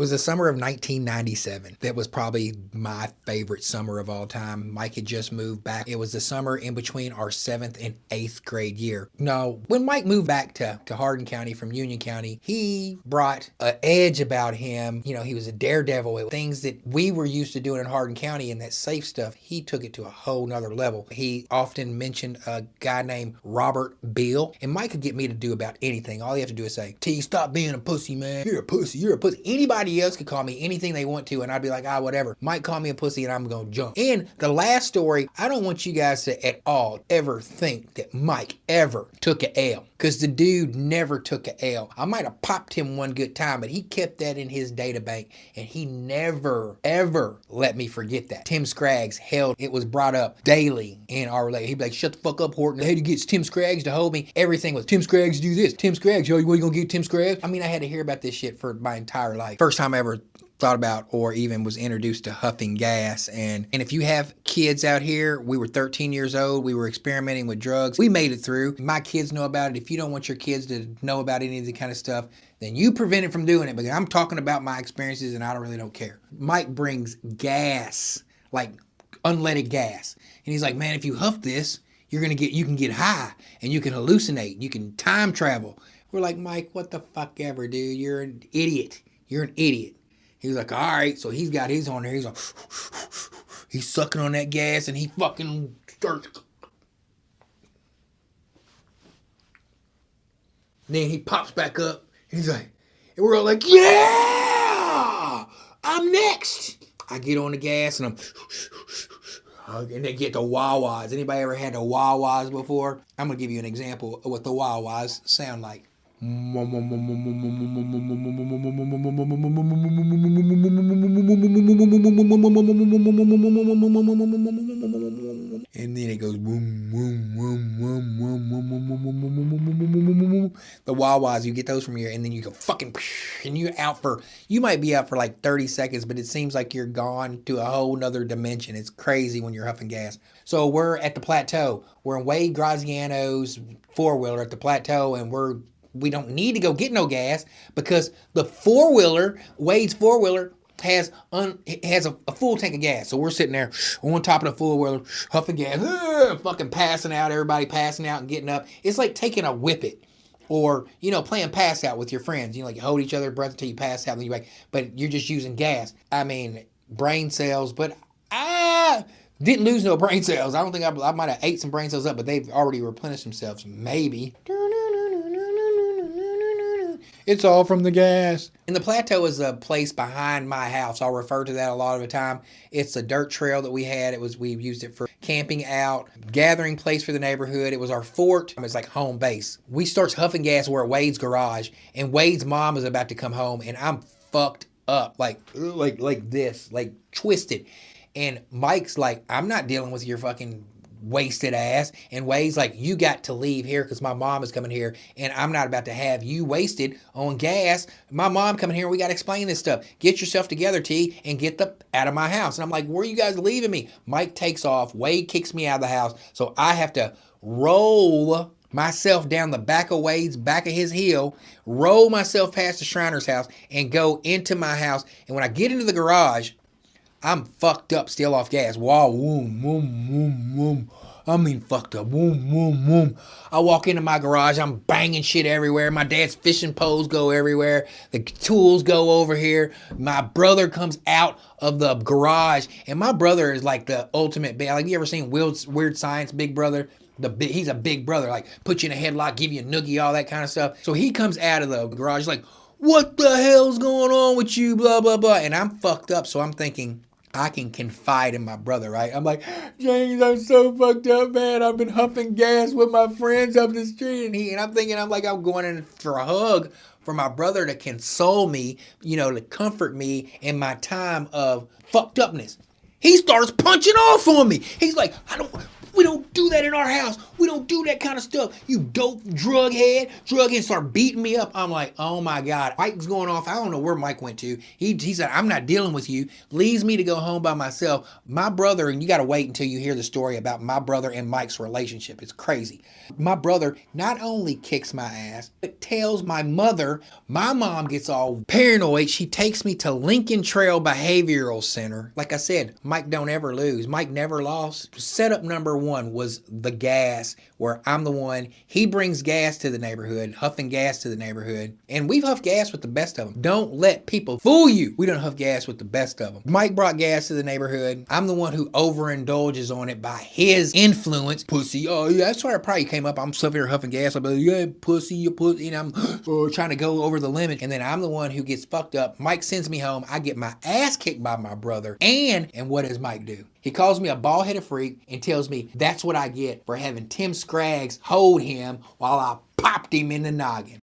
was the summer of 1997. That was probably my favorite summer of all time. Mike had just moved back. It was the summer in between our 7th and 8th grade year. No, when Mike moved back to Hardin County from Union County, he brought an edge about him. You know, he was a daredevil. Things that we were used to doing in Hardin County and that safe stuff, he took it to a whole nother level. He often mentioned a guy named Robert Beal, and Mike could get me to do about anything. All you have to do is say, T, stop being a pussy, man. You're a pussy. You're a pussy. Anybody else could call me anything they want to, and I'd be like, whatever. Mike called me a pussy, and I'm going to jump. And the last story, I don't want you guys to at all ever think that Mike ever took a L, because the dude never took a L. I might have popped him one good time, but he kept that in his data bank, and he never, ever let me forget that. Tim Scraggs held, it was brought up daily in our relationship. He'd be like, shut the fuck up, Horton. I had to get Tim Scraggs to hold me. Everything was, Tim Scraggs do this. Tim Scraggs, yo, what, you gonna get Tim Scraggs? I mean, I had to hear about this shit for my entire life. First time I ever thought about or even was introduced to huffing gas. And if you have kids out here, we were 13 years old. We were experimenting with drugs. We made it through. My kids know about it. If you don't want your kids to know about any of the kind of stuff, then you prevent it from doing it, because I'm talking about my experiences and I really don't care. Mike brings gas, like unleaded gas. And he's like, man, if you huff this, you can get high and you can hallucinate. You can time travel. We're like, Mike, what the fuck ever, dude? You're an idiot. You're an idiot. He was like, all right. So he's got his on there. He's like, he's sucking on that gas and he fucking starts. Then he pops back up. He's like, and we're all like, yeah, I'm next. I get on the gas and and they get the wah-wahs. Anybody ever had the wah-wahs before? I'm going to give you an example of what the wah-wahs sound like. And then it goes boom, boom, boom, boom, boom, boom. The wah-wahs, you get those from here, and then you go fucking, and you're out for, you might be out for like 30 seconds, but it seems like you're gone to a whole nother dimension. It's crazy when you're huffing gas. So we're at the plateau. We're in Wade Graziano's four-wheeler at the plateau, and we don't need to go get no gas, because the four-wheeler, Wade's four-wheeler, has a full tank of gas. So we're sitting there on top of the four-wheeler, huffing gas, fucking passing out, everybody passing out and getting up. It's like taking a whippet, or, you know, playing pass out with your friends. You know, like you hold each other's breath until you pass out, and then you're like, but you're just using gas. I mean, brain cells, but I didn't lose no brain cells. I don't think I might have ate some brain cells up, but they've already replenished themselves, maybe. It's all from the gas. And the plateau is a place behind my house. I'll refer to that a lot of the time. It's a dirt trail that we had. We used it for camping out, gathering place for the neighborhood. It was our fort. It's like home base. We start huffing gas. We're at Wade's garage, and Wade's mom is about to come home, and I'm fucked up, like this, like twisted. And Mike's like, I'm not dealing with your fucking wasted ass. And Wade's like, you got to leave here because my mom is coming here, and I'm not about to have you wasted on gas. My mom coming here, we got to explain this stuff. Get yourself together, T, and get out of my house. And I'm like, where are you guys leaving me? Mike takes off. Wade kicks me out of the house. So I have to roll myself down the back of Wade's back of his hill, roll myself past the Shriner's house, and go into my house. And when I get into the garage, I'm fucked up, still off gas. Wow, woom, woom, woom, woom. I mean, fucked up. Woom, woom, woom. I walk into my garage. I'm banging shit everywhere. My dad's fishing poles go everywhere. The tools go over here. My brother comes out of the garage, and my brother is like the ultimate. Like, you ever seen Weird Science, Big Brother? He's a big brother. Like, put you in a headlock, give you a noogie, all that kind of stuff. So he comes out of the garage like, what the hell's going on with you? Blah, blah, blah. And I'm fucked up. So I'm thinking, I can confide in my brother, right? I'm like, James, I'm so fucked up, man. I've been huffing gas with my friends up the street. And I'm thinking, I'm going in for a hug for my brother to console me, you know, to comfort me in my time of fucked upness. He starts punching off on me. He's like, We don't do that in our house. We don't do that kind of stuff. You dope drug head, start beating me up. I'm like, oh my God. Mike's going off. I don't know where Mike went to. He said, I'm not dealing with you. Leaves me to go home by myself. My brother, and you got to wait until you hear the story about my brother and Mike's relationship. It's crazy. My brother not only kicks my ass, but tells my mother. My mom gets all paranoid. She takes me to Lincoln Trail Behavioral Center. Like I said, Mike don't ever lose. Mike never lost. Setup number one was the gas, where I'm the one. He brings gas to the neighborhood, huffing gas to the neighborhood. And we've huffed gas with the best of them. Don't let people fool you. We don't huff gas with the best of them. Mike brought gas to the neighborhood. I'm the one who overindulges on it by his influence. Pussy. Oh, yeah, that's why it probably came up. I'm sitting here huffing gas. I'm like, yeah, pussy, you pussy. And I'm trying to go over the limit. And then I'm the one who gets fucked up. Mike sends me home. I get my ass kicked by my brother. And what does Mike do? He calls me a bald-headed freak and tells me that's what I get for having Tim Scraggs hold him while I popped him in the noggin.